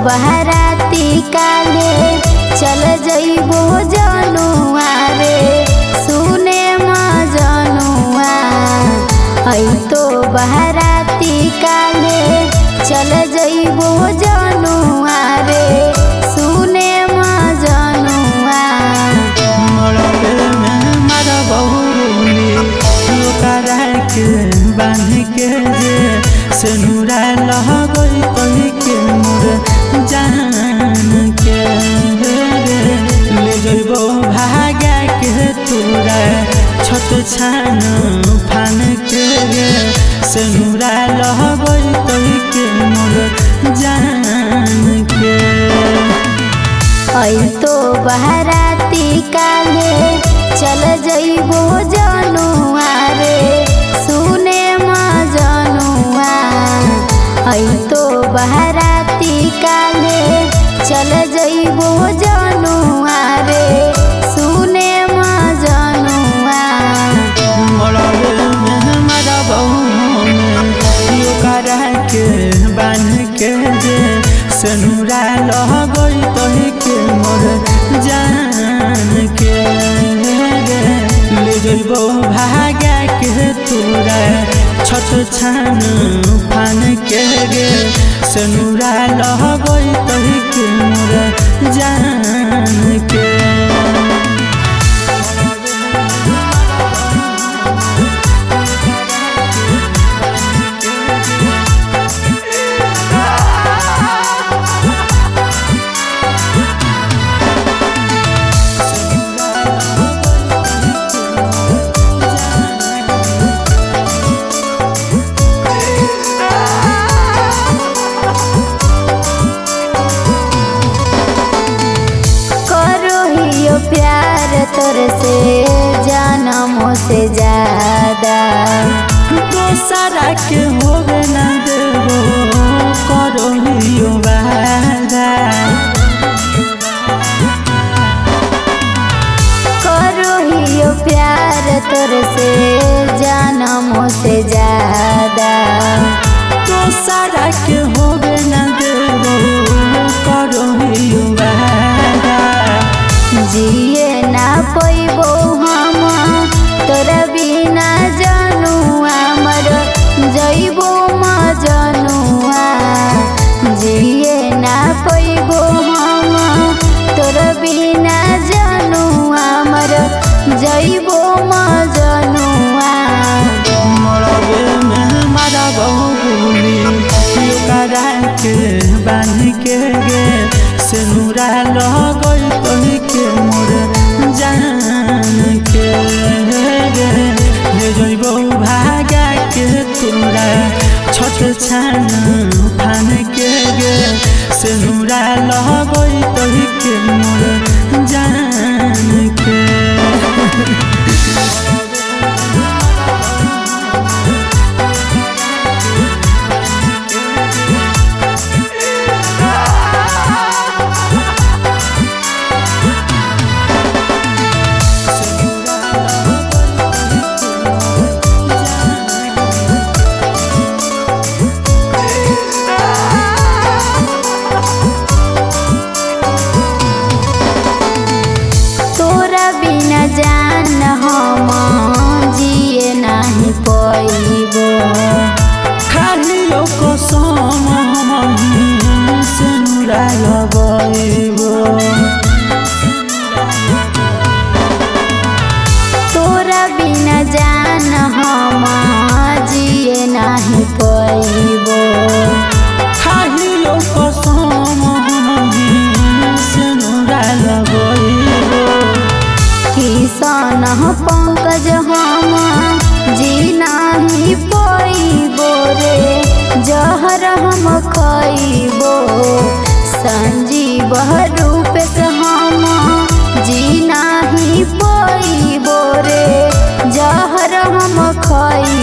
बहराती काले चल जइबो जनुआ रे सुने मजनुआ तो बहराती काले चल जइबो जनुआ रे सुने मजनुआ मारा बहुली लोकारा के बांध के सेनुरा लह गई कही के मोर जान के ले जइबो भागा के तोरा छत छान फान के सेनुरा लह गई कही के मोर जान के तो बहराती काले चल जइबो जनुआ रे सुने मजनुआ तो बहराती काले चल जइबो जनुआ रे सुने मजनुआ मारा बहु लोकारा के बांध के सेनुरा लह गई कही के मोर जान के ले जइबो भागा के तोरा छत छान फान के सेनुरा लह गई कही के मोर जान के प्यार तोर से जानमों से ज्यादा दोसरा के होवे न देबो करो हियो वादा करो हियो प्यार तोर से जानमों से ज्यादा दोसरा के होवे न देबो करो हियो वादा जिए ना पैबो हम तोरा बिना जनुआ मर जइबो मजनुआ जिए ना पैबो हम तोरा बिना जनुआ मर जइबो मजनुआ मारा बहुली लोकारा के बांध के सेनुरा लह गई कही के मोर जान के ले जइबो भागा के तोरा छत छान फान के सेनुरा लह गई कही के मोर जान के जान हम जिए नहीं पैबो खालियो कसम हम सेनुरा लगइबो तोरा बिना जान हम जिए नहीं पैबो खालियो कसम हम सेनुरा लगइबो किसान पंकज हम जी नहीं पैबो रे जहर हम खइबो संजीव रूप से हम जी नहीं पैबो रे जहर हम खइबो।